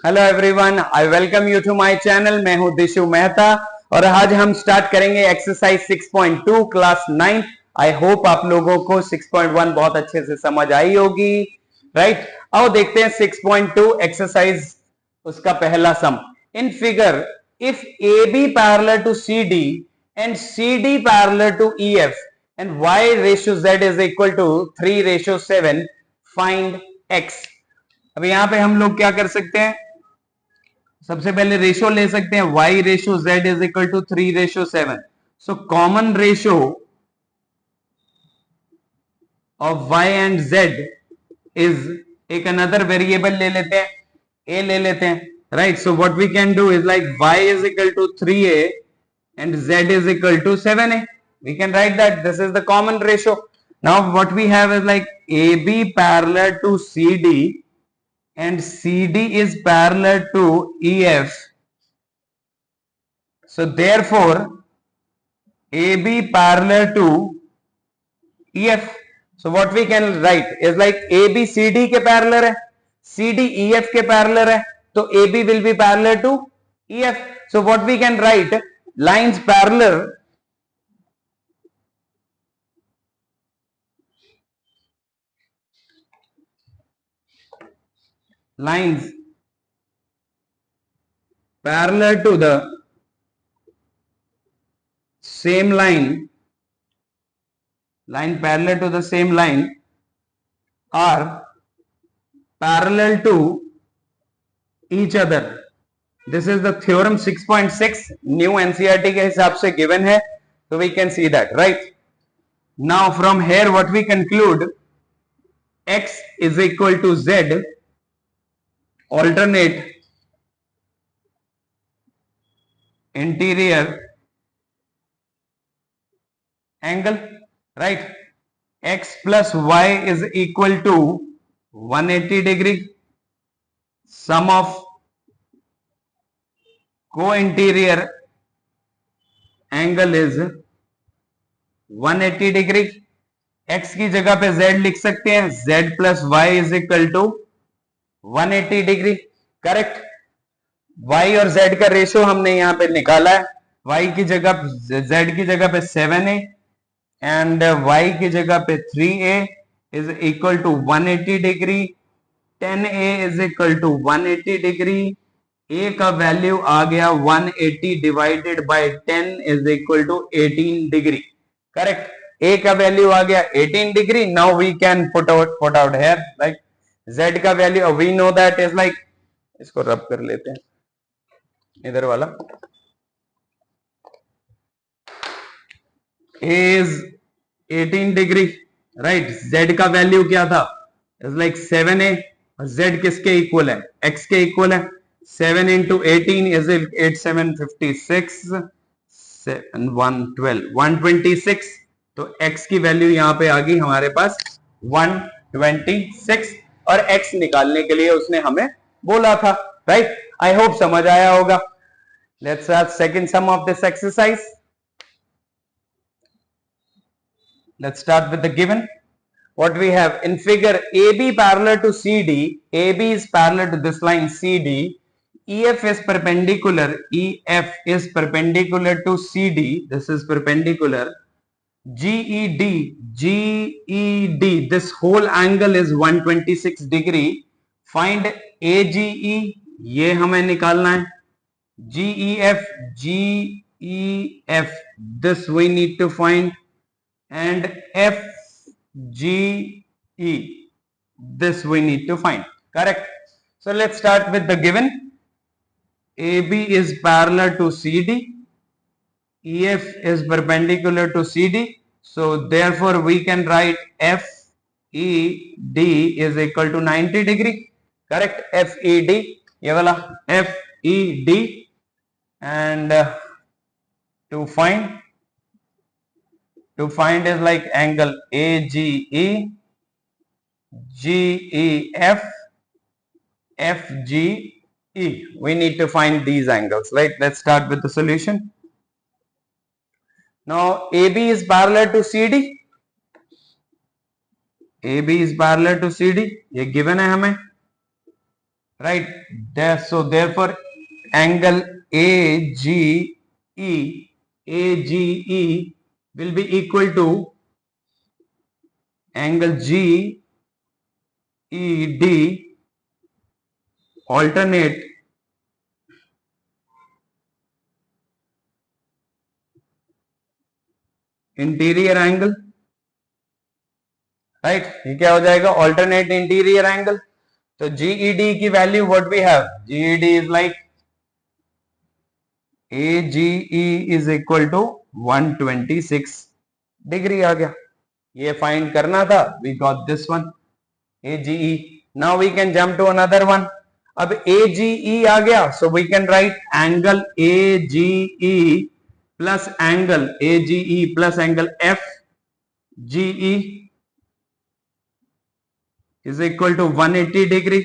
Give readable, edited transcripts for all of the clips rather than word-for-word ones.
Hello everyone, I welcome you to my channel. मैं हूं दिशु मेहता और आज हम स्टार्ट करेंगे एक्सरसाइज 6.2 क्लास 9। आई होप आप लोगों को 6.1 बहुत अच्छे से समझ आई होगी, राइट। आओ देखते हैं 6.2 एक्सरसाइज, उसका पहला sum. In figure if A B parallel to C D and C D parallel to E F and Y ratio Z is equal to 3:7, find X. अब यहां पे हम लोग क्या कर सकते हैं, सबसे पहले रेशो ले सकते हैं y ratio z is equal to 3:7। So common ratio of y and z is, एक अनदर वेरिएबल ले लेते हैं, a ले लेते हैं, right. So what we can do is like y is equal to 3a and z is equal to 7a. We can write that this is the common ratio. Now what we have is like AB parallel to CD and CD is parallel to EF. So therefore AB parallel to EF. So what we can write is like AB CD के parallel है, CD EF के parallel है, तो AB will be parallel to EF. So what we can write, lines parallel lines parallel to the same line parallel to the same line are parallel to each other. This is the theorem 6.6 new NCERT के हिसाब से given है, so we can see that, right? Now from here what we conclude, x is equal to z alternate interior angle, right? X plus y is equal to 180 degree. Sum of co-interior angle is 180 degree. x की जगह पे z लिख सकते हैं, z plus y is equal to 180 degree, correct. y और z का ratio हमने यहां पे निकाला है, y की जगह z की जगह पे 7a एंड y की जगह पे 3a is equal to 180 degree. 10a is equal to 180 degree. a का वैल्यू आ गया 180 divided by 10 is equal to 18 degree, correct. a का वैल्यू आ गया 18 degree. Now we can put out here like z का value we know that is like, इसको rub कर लेते हैं इधर वाला, a is 18 degree, right. z का वैल्यू क्या था, इज लाइक 7a और z किसके इक्वल है, x के इक्वल है। 7 into 18 is 8 7 56 7 1 12 126, तो x की वैल्यू यहां पे आ गई हमारे पास 126 और x निकालने के लिए उसने हमें बोला था, राइट। आई होप समझ आया होगा। Let's start second some of this exercise. Let's start with the given. What we have in figure, AB parallel to CD, AB is parallel to this line CD, EF is perpendicular, EF is perpendicular to CD, this is perpendicular. GED, GED, this whole angle is 126 degree. Find AGE, ये हमें निकालना है। GEF, GEF, this we need to find, and FGE, this we need to find, correct. So let's start with the given. AB is parallel to CD, EF is perpendicular to CD, so therefore we can write FED is equal to 90 degree, correct। FED, ये वाला FED, and to find is like angle AGE, GEF, FGE. We need to find these angles, right? Let's start with the solution. Now AB is parallel to CD, AB is parallel to CD, ये given है हमें। right? So therefore angle AGE will be equal to angle GED alternate interior angle, right? ये क्या हो जाएगा? Alternate interior angle. तो GED की value what we have, GED is like AGE is equal to 126 degree आ गया। ये find करना था, we got this one AGE। Now we can jump to another one. अब AGE आ गया, so we can write angle AGE plus angle AGE plus angle FGE is equal to 180 degree.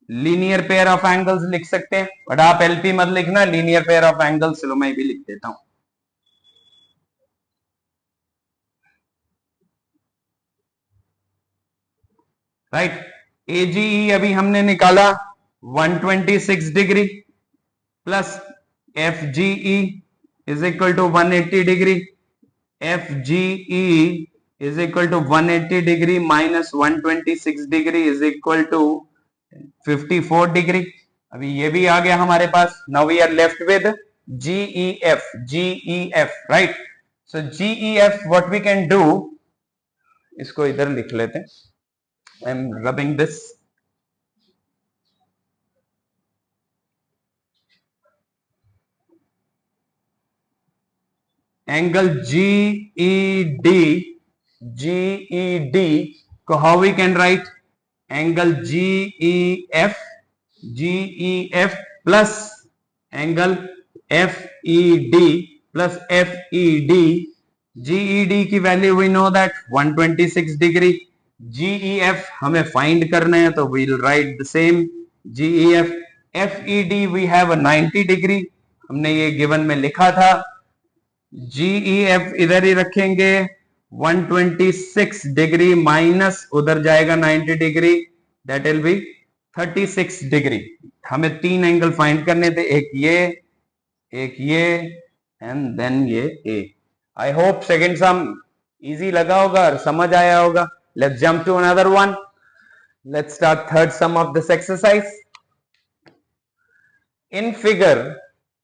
Linear pair of angles लिख सकते हैं, but आप LP मत लिखना, linear pair of angles चलो मैं भी लिख देता हूं। राइट, AGE अभी हमने निकाला 126 degree plus FGE is equal to 180 degree, FGE is equal to 180 degree minus 126 degree is equal to 54 degree. अभी ये भी आ गया हमारे पास। Now we are left with GEF, right? So GEF what we can do, इसको इधर लिख लेते हैं। I am rubbing this. Angle GED को how we can write, angle GEF plus angle FED plus FED। GED की value we know that 126 degree, GEF हमें find करना है तो we'll write the same GEF। FED we have 90 degree, हमने ये given में लिखा था। GEF इधर ही रखेंगे, 126 डिग्री माइनस उधर जाएगा 90 degree, that will be 36 degree. हमें तीन एंगल फाइंड करने थे, एक ये एंड देन ये A. I hope second sum easy लगा होगा और समझ आया होगा। Let's jump to another one. Let's start third sum of this exercise. In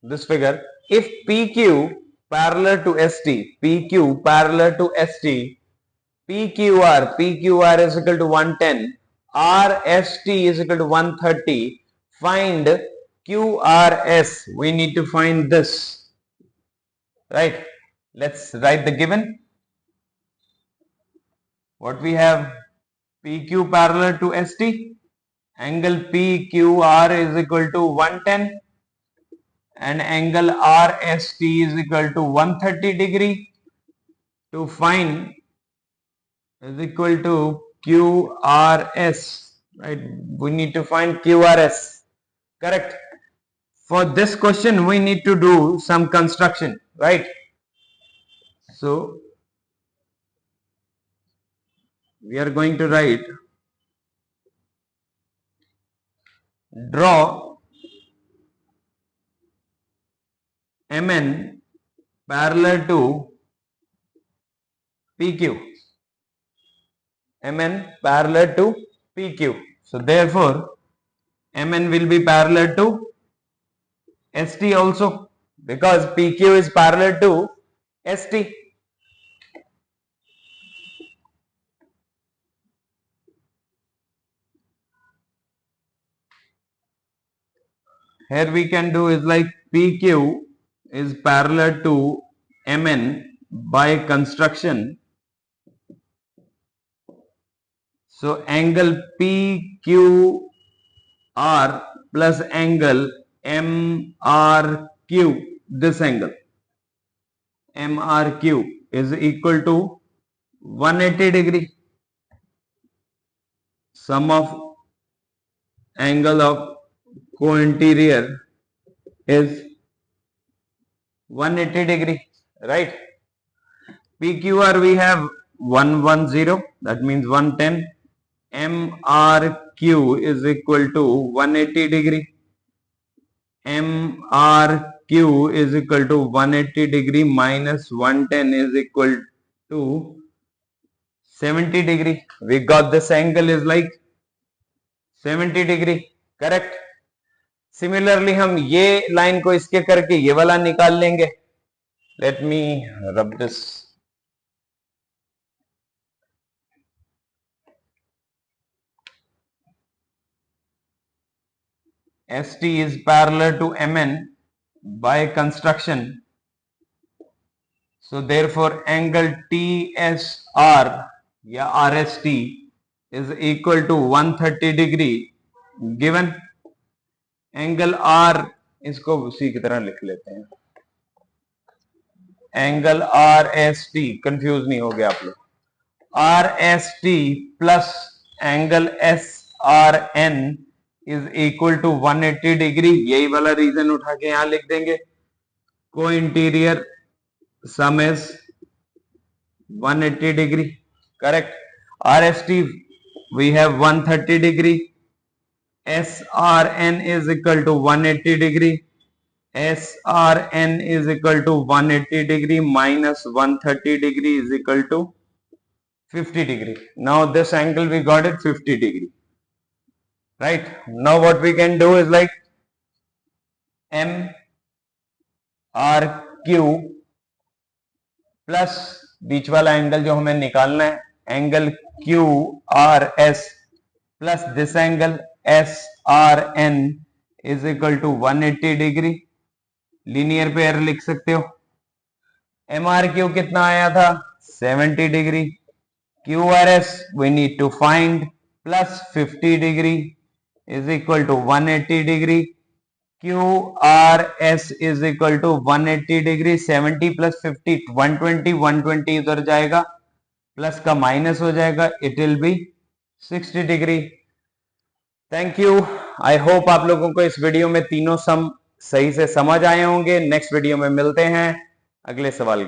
this figure, if PQ parallel to ST, PQR is equal to 110, RST is equal to 130, find QRS. We need to find this, right? Let's write the given. What we have, PQ parallel to ST, angle PQR is equal to 110 and angle RST is equal to 130 degree. To find is equal to QRS, right? We need to find QRS, correct? For this question we need to do some construction, right? So we are going to write, draw MN parallel to PQ, MN parallel to PQ. So therefore MN will be parallel to ST also, because PQ is parallel to ST. Here we can do is like PQ is parallel to MN by construction. So angle PQR plus angle MRQ, this angle MRQ is equal to 180 degree. Sum of angle of co-interior is 180 degree, right? PQR we have 110, that means 110. MRQ Q is equal to 180 degree, M R Q is equal to 180 degree minus 110 is equal to 70 degree. We got this angle is like 70 degree. Correct. Similarly हम ये line को इसके करके ये वाला निकाल लेंगे. Let me rub this. ST is parallel to MN by construction. So therefore angle TSR या RST is equal to 130 degree. Given angle R, इसको उसी की तरह लिख लेते हैं, एंगल RST, कंफ्यूज नहीं हो गया आप लोग, RST plus angle SRN is equal to 180 degree. यही वाला रीजन उठा के यहां लिख देंगे. Co-interior sum is 180 degree. Correct. RST we have 130 degree, SRN is equal to 180 degree, SRN is equal to 180 degree minus 130 degree is equal to 50 degree. Now this angle we got it 50 degree. Right. Now what we can do is like M R Q plus बीच वाला angle जो हमें निकालना है, angle Q R S plus this angle S R N is equal to 180 degree. Linear pair लिख सकते हो. M R Q कितना आया था? 70 degree. Q R S we need to find, plus 50 degree is equal to 180 degree. QRS is equal to 180 degree. 70 plus 50 120, 120 इधर जाएगा, plus का minus हो जाएगा, it will be 60 degree. Thank you. I hope आप लोगों को इस वीडियो में तीनों सम सही से समझ आए होंगे. नेक्स्ट वीडियो में मिलते हैं अगले सवाल.